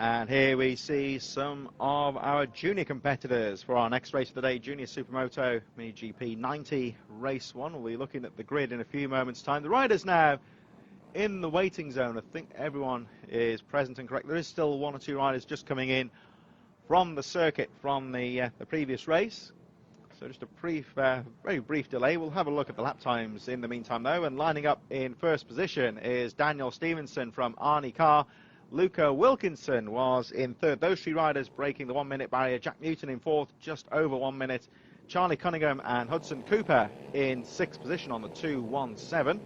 And here we see some of our junior competitors for our next race of the day, Junior Supermoto Mini GP 90 Race 1. We'll be looking at the grid in a few moments' time. The riders now in the waiting zone. I think everyone is present and correct. There is still one or two riders just coming in from the circuit from the previous race. So just a very brief delay. We'll have a look at the lap times in the meantime though. And lining up in first position is Daniel Stevenson from Arnie Carr. Luca Wilkinson was in third. Those three riders breaking the 1 minute barrier. Jack Newton in fourth, just over 1 minute. Charlie Cunningham and Hudson Cooper in sixth position on the 2:17.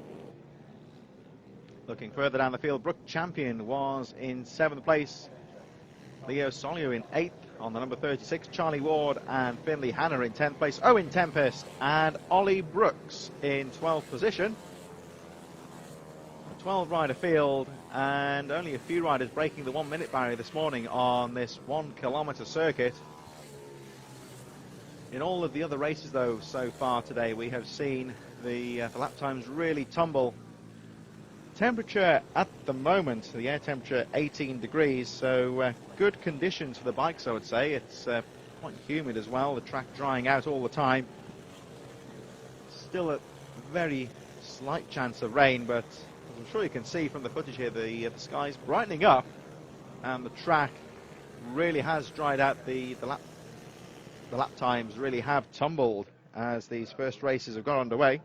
Looking further down the field, Brooke Champion was in seventh place. Leo Solio in eighth on the number 36. Charlie Ward and Finley Hanna in 10th place. Owen Tempest and Ollie Brooks in 12th position. 12 rider field and only a few riders breaking the 1 minute barrier this morning on this 1 kilometre circuit. In all of the other races though so far today we have seen the lap times really tumble. Temperature at the moment, the air temperature 18 degrees, so good conditions for the bikes I would say. It's quite humid as well, the track drying out all the time. Still a very slight chance of rain, but I'm sure you can see from the footage here the sky's brightening up and the track really has dried out. The lap times really have tumbled as these first races have got underway.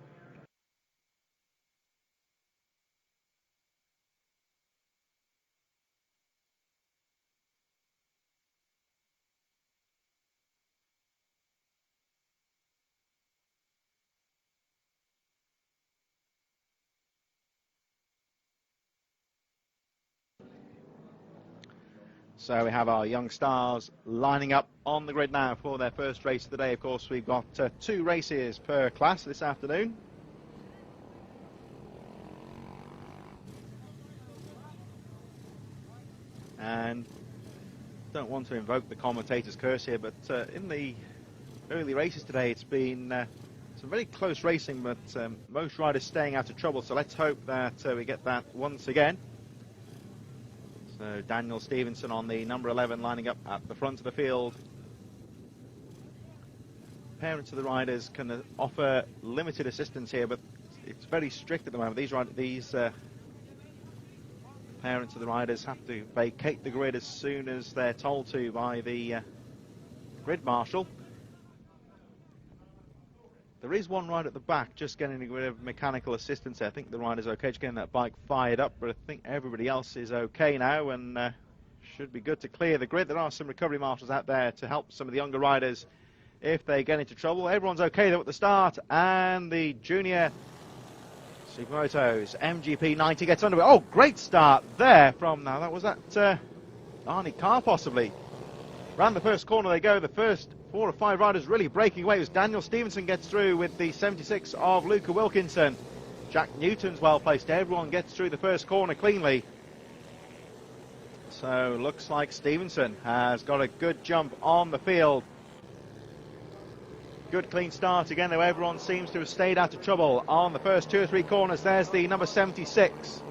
So we have our young stars lining up on the grid now for their first race of the day. Of course, we've got 2 races per class this afternoon. And don't want to invoke the commentator's curse here, but in the early races today, it's been some very close racing, but most riders staying out of trouble. So let's hope that we get that once again. So Daniel Stevenson on the number 11 lining up at the front of the field. Parents of the riders can offer limited assistance here, but it's very strict at the moment. These parents of the riders have to vacate the grid as soon as they're told to by the grid marshal. There is one rider at the back just getting a bit of mechanical assistance. I think the rider's okay, just getting that bike fired up, but I think everybody else is okay now and should be good to clear the grid. There are some recovery marshals out there to help some of the younger riders if they get into trouble. Everyone's okay though at the start, and the Junior Supermoto's MGP 90 gets underway. Oh, great start there from, now that was that Arnie Carr possibly. Round the first corner they go, the first 4 or 5 riders really breaking away. It was Daniel Stevenson gets through with the 76 of Luca Wilkinson. Jack Newton's well placed. Everyone gets through the first corner cleanly. So looks like Stevenson has got a good jump on the field. Good clean start again though. Everyone seems to have stayed out of trouble on the first 2 or 3 corners. There's the number 76.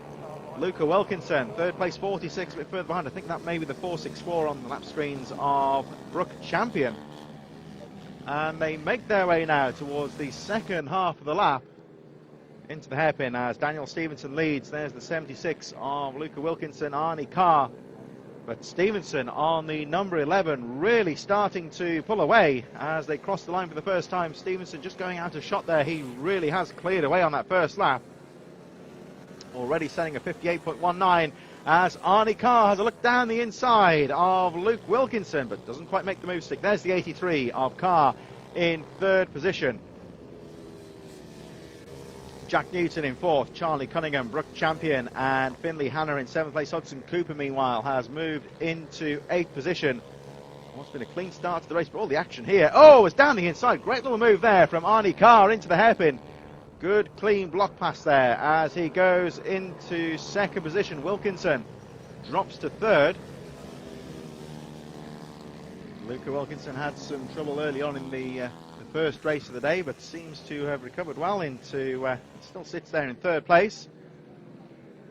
Luca Wilkinson, third place, 46, a bit further behind. I think that may be the 464 on the lap screens of Brooke Champion. And they make their way now towards the second half of the lap into the hairpin as Daniel Stevenson leads. There's the 76 of Luca Wilkinson, Arnie Carr. But Stevenson on the number 11 really starting to pull away as they cross the line for the first time. Stevenson just going out of shot there. He really has cleared away on that first lap. Already setting a 58.19 as Arnie Carr has a look down the inside of Luke Wilkinson, but doesn't quite make the move stick. There's the 83 of Carr in third position. Jack Newton in fourth, Charlie Cunningham, Brooke Champion and Finley Hanna in seventh place. Hudson Cooper meanwhile has moved into eighth position. It's been a clean start to the race, but all the action here. Oh, it's down the inside. Great little move there from Arnie Carr into the hairpin. Good clean block pass there as he goes into second position. Wilkinson drops to third. Luca Wilkinson had some trouble early on in the first race of the day, but seems to have recovered well into, still sits there in third place.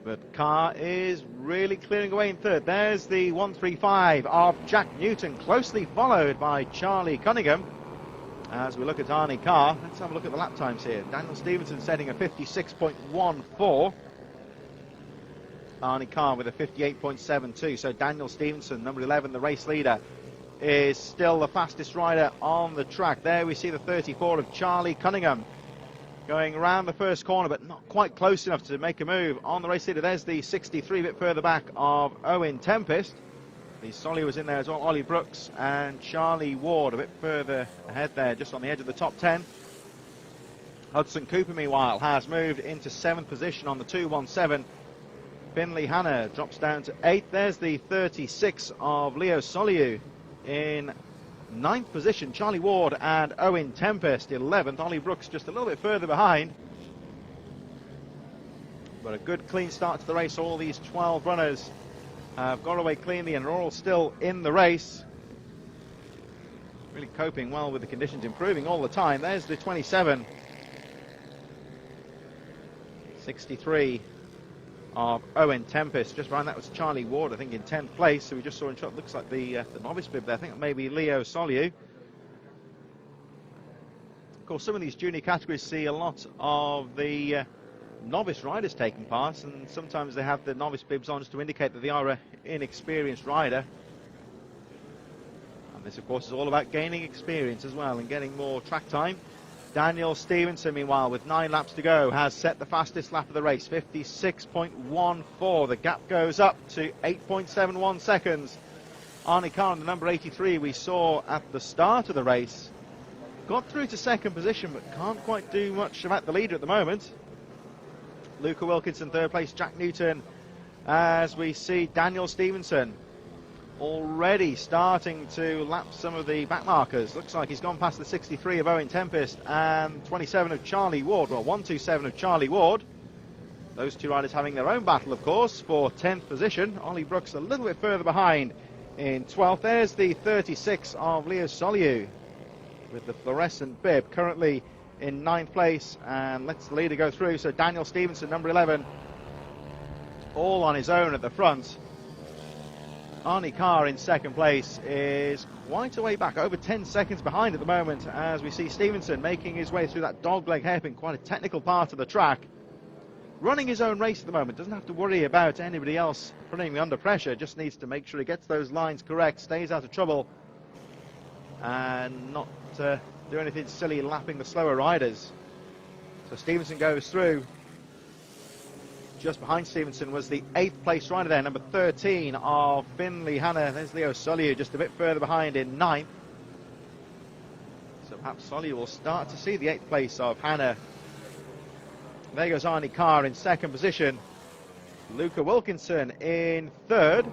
But Carr is really clearing away in third. There's the 135 of Jack Newton, closely followed by Charlie Cunningham. As we look at Arnie Carr, let's have a look at the lap times here. Daniel Stevenson setting a 56.14. Arnie Carr with a 58.72. So Daniel Stevenson, number 11, the race leader, is still the fastest rider on the track. There we see the 34 of Charlie Cunningham going around the first corner, but not quite close enough to make a move on the race leader. There's the 63 a bit further back of Owen Tempest. The Solly was in there as well. Ollie Brooks and Charlie Ward a bit further ahead there, just on the edge of the top 10. Hudson Cooper, meanwhile, has moved into 7th position on the 217. Finley Hanna drops down to 8th. There's the 36 of Leo Soliu in 9th position. Charlie Ward and Owen Tempest 11th. Ollie Brooks just a little bit further behind. But a good clean start to the race. All these 12 runners have got away cleanly and are all still in the race. Really coping well with the conditions, improving all the time. There's the 27. 63 of Owen Tempest. Just behind that was Charlie Ward, I think, in 10th place. So we just saw in shot, looks like the novice bib there. I think maybe Leo Soliu. Of course, some of these junior categories see a lot of the novice riders taking part, and sometimes they have the novice bibs on just to indicate that they are an inexperienced rider. And this, of course, is all about gaining experience as well and getting more track time. Daniel Stevenson, meanwhile, with 9 laps to go, has set the fastest lap of the race, 56.14. The gap goes up to 8.71 seconds. Arnie Carr, the number 83 we saw at the start of the race, got through to 2nd position, but can't quite do much about the leader at the moment. Luca Wilkinson, 3rd place. Jack Newton, as we see Daniel Stevenson already starting to lap some of the back markers. Looks like he's gone past the 63 of Owen Tempest and 27 of Charlie Ward. Well, 127 of Charlie Ward. Those two riders having their own battle, of course, for 10th position. Ollie Brooks a little bit further behind in 12th. There's the 36 of Leo Soliu with the fluorescent bib, currently in 9th place, and lets the leader go through. So Daniel Stevenson, number 11, all on his own at the front. Arnie Carr in 2nd place is quite a way back, over 10 seconds behind at the moment, as we see Stevenson making his way through that dogleg hairpin, quite a technical part of the track. Running his own race at the moment, doesn't have to worry about anybody else putting him under pressure, just needs to make sure he gets those lines correct, stays out of trouble, and not do anything silly lapping the slower riders. So Stevenson goes through. Just behind Stevenson was the 8th place rider there, number 13 of Finley Hanna. There's Leo Soliu just a bit further behind in 9th. So perhaps Soliu will start to see the 8th place of Hanna. There goes Arnie Carr in 2nd position. Luca Wilkinson in 3rd.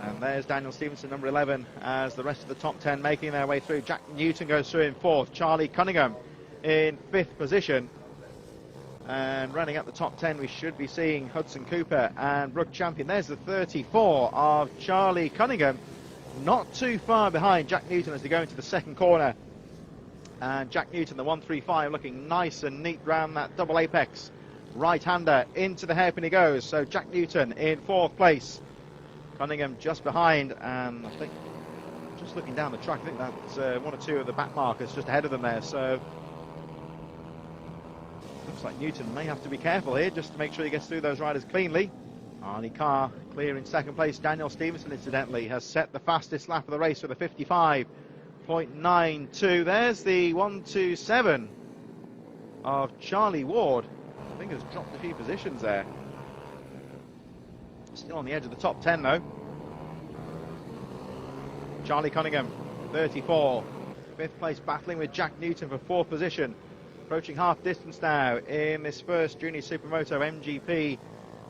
And there's Daniel Stevenson, number 11, as the rest of the top 10 making their way through. Jack Newton goes through in 4th. Charlie Cunningham in 5th position. And running up the top 10, we should be seeing Hudson Cooper and Brooke Champion. There's the 34 of Charlie Cunningham. Not too far behind Jack Newton as they go into the 2nd corner. And Jack Newton, the 135, looking nice and neat round that double apex. Right-hander into the hairpin he goes. So Jack Newton in 4th place. Cunningham just behind, and I think, just looking down the track, I think that's 1 or 2 of the back markers just ahead of them there. So looks like Newton may have to be careful here just to make sure he gets through those riders cleanly. Arnie Carr clear in 2nd place. Daniel Stevenson, incidentally, has set the fastest lap of the race with a 55.92. There's the 127 of Charlie Ward. I think has dropped a few positions there. Still on the edge of the top 10 though. Charlie Cunningham, 34. 5th place, battling with Jack Newton for 4th position. Approaching half distance now in this first Junior Supermoto MGP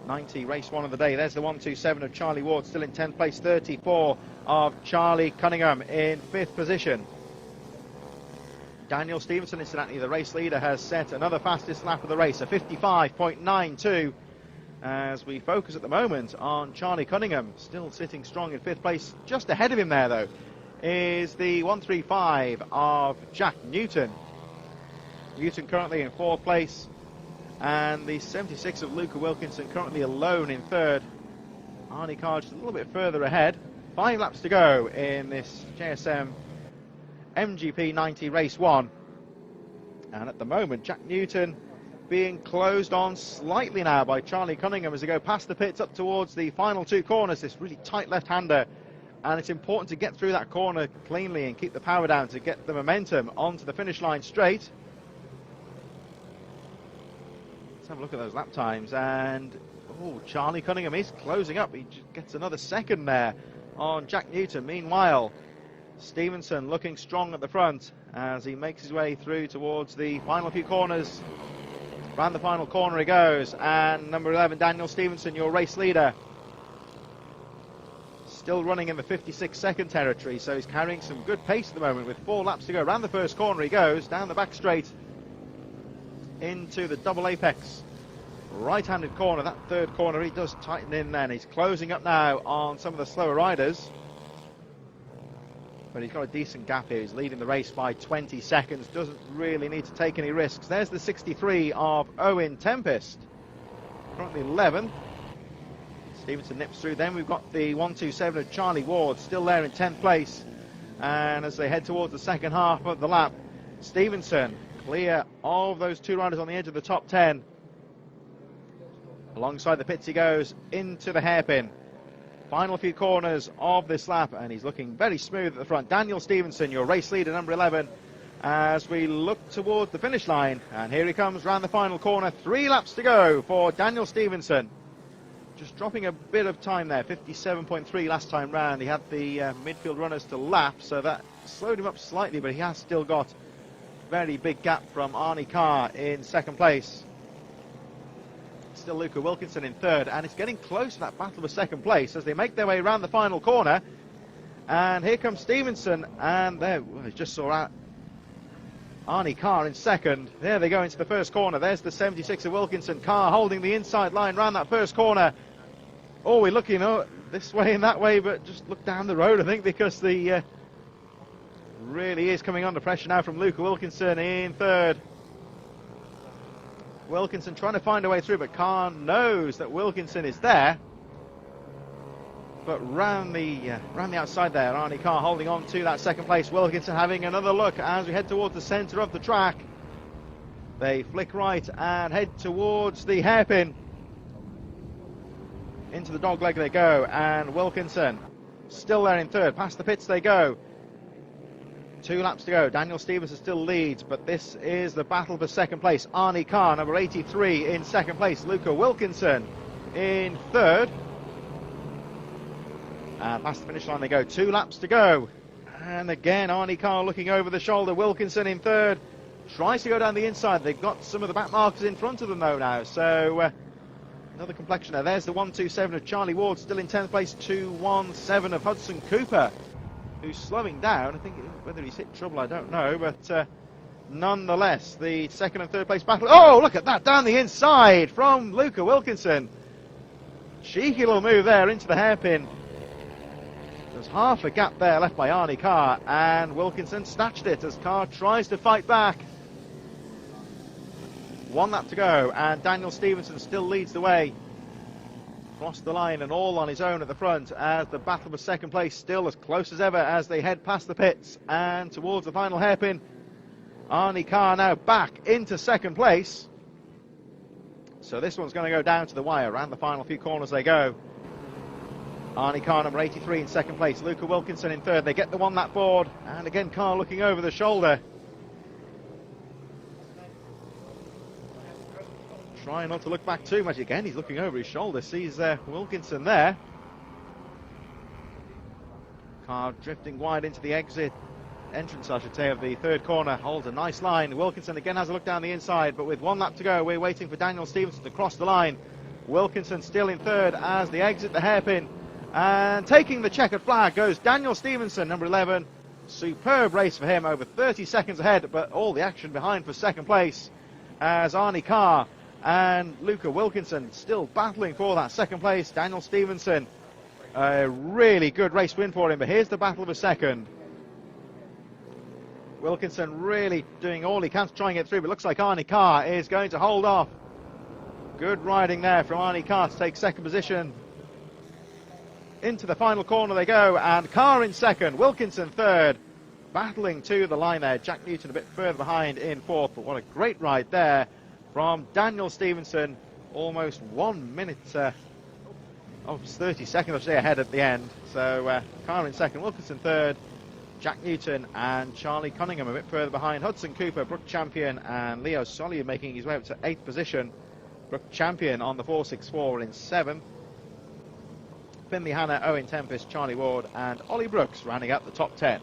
90, race 1 of the day. There's the 127 of Charlie Ward, still in 10th place. 34 of Charlie Cunningham in 5th position. Daniel Stevenson, incidentally, the race leader, has set another fastest lap of the race, a 55.92. As we focus at the moment on Charlie Cunningham, still sitting strong in 5th place. Just ahead of him there, though, is the 135 of Jack Newton. Newton currently in 4th place. And the 76 of Luca Wilkinson currently alone in third. Arnie Carr just a little bit further ahead. 5 laps to go in this JSM MGP 90 race 1. And at the moment, Jack Newton being closed on slightly now by Charlie Cunningham as they go past the pits up towards the final 2 corners. This really tight left-hander. And it's important to get through that corner cleanly and keep the power down to get the momentum onto the finish line straight. Let's have a look at those lap times. And oh, Charlie Cunningham is closing up. He just gets another second there on Jack Newton. Meanwhile, Stevenson looking strong at the front as he makes his way through towards the final few corners. Round the final corner he goes, and number 11, Daniel Stevenson, your race leader, still running in the 56-second territory, so he's carrying some good pace at the moment with 4 laps to go. Round the first corner he goes, down the back straight into the double apex right-handed corner. That third corner he does tighten in then. He's closing up now on some of the slower riders, but he's got a decent gap here. He's leading the race by 20 seconds, doesn't really need to take any risks. There's the 63 of Owen Tempest, currently 11th. Stevenson nips through. Then we've got the 127 of Charlie Ward still there in 10th place, and as they head towards the second half of the lap, Stevenson clear of those 2 riders on the edge of the top 10. Alongside the pits he goes into the hairpin. Final few corners of this lap, and he's looking very smooth at the front. Daniel Stevenson, your race leader, number 11, as we look towards the finish line. And here he comes round the final corner. 3 laps to go for Daniel Stevenson. Just dropping a bit of time there, 57.3 last time round. He had the midfield runners to lap, so that slowed him up slightly, but he has still got a very big gap from Arnie Carr in second place. Still Luca Wilkinson in third, and it's getting close to that battle for second place as they make their way around the final corner. And here comes Stevenson, and there, I just saw out Arnie Carr in second. There they go into the first corner. There's the 76 of Wilkinson. Carr holding the inside line round that first corner. Oh, we're looking this way and that way, but just look down the road, I think, because the really is coming under pressure now from Luca Wilkinson in third. Wilkinson trying to find a way through, but Carr knows that Wilkinson is there. But round the outside there, Arnie Carr holding on to that second place. Wilkinson having another look as we head towards the centre of the track. They flick right and head towards the hairpin. Into the dogleg they go, and Wilkinson still there in third. Past the pits they go. 2 laps to go. Daniel Stevenson still leads, but this is the battle for second place. Arnie Carr, number 83, in second place. Luca Wilkinson in third. And past the finish line they go. 2 laps to go. And again, Arnie Carr looking over the shoulder. Wilkinson in third. Tries to go down the inside. They've got some of the back markers in front of them though now. So another complexion there. There's the 127 of Charlie Ward still in 10th place. 217 of Hudson Cooper, who's slowing down. I think whether he's hit trouble, I don't know, but nonetheless, the second and third place battle. Oh, look at that, down the inside from Luca Wilkinson. Cheeky little move there into the hairpin. There's half a gap there left by Arnie Carr, and Wilkinson snatched it as Carr tries to fight back. 1 lap to go, and Daniel Stevenson still leads the way. Crossed the line and all on his own at the front as the battle for second place still as close as ever as they head past the pits and towards the final hairpin. Arnie Carr now back into second place. So this one's going to go down to the wire. Around the final few corners they go. Arnie Carr, number 83, in second place. Luca Wilkinson in third. They get the 1 lap board, and again Carr looking over the shoulder. Trying not to look back too much. Again, he's looking over his shoulder, sees Wilkinson there. Carr drifting wide into the entrance, I should say, of the third corner. Holds a nice line. Wilkinson again has a look down the inside, but with 1 lap to go, we're waiting for Daniel Stevenson to cross the line. Wilkinson still in third as they exit the hairpin. And taking the checkered flag goes Daniel Stevenson, number 11. Superb race for him, over 30 seconds ahead, but all the action behind for second place as Arnie Carr and Luca Wilkinson still battling for that second place. Daniel Stevenson, a really good race win for him, but here's the battle of a second. Wilkinson really doing all he can to try and get through, but looks like Arnie Carr is going to hold off Good riding there from Arnie Carr to take second position. Into the final corner they go, and Carr in second, Wilkinson third. Battling to the line there. Jack Newton a bit further behind in fourth, but what a great ride there from Daniel Stevenson. Almost 1 minute, 30 seconds I should say ahead at the end. So Carr in second, Wilkinson third, Jack Newton and Charlie Cunningham a bit further behind. Hudson Cooper, Brook Champion and Leo Solier making his way up to 8th position. Brook Champion on the 464 in 7th. Finley Hanna, Owen Tempest, Charlie Ward and Ollie Brooks rounding out the top 10.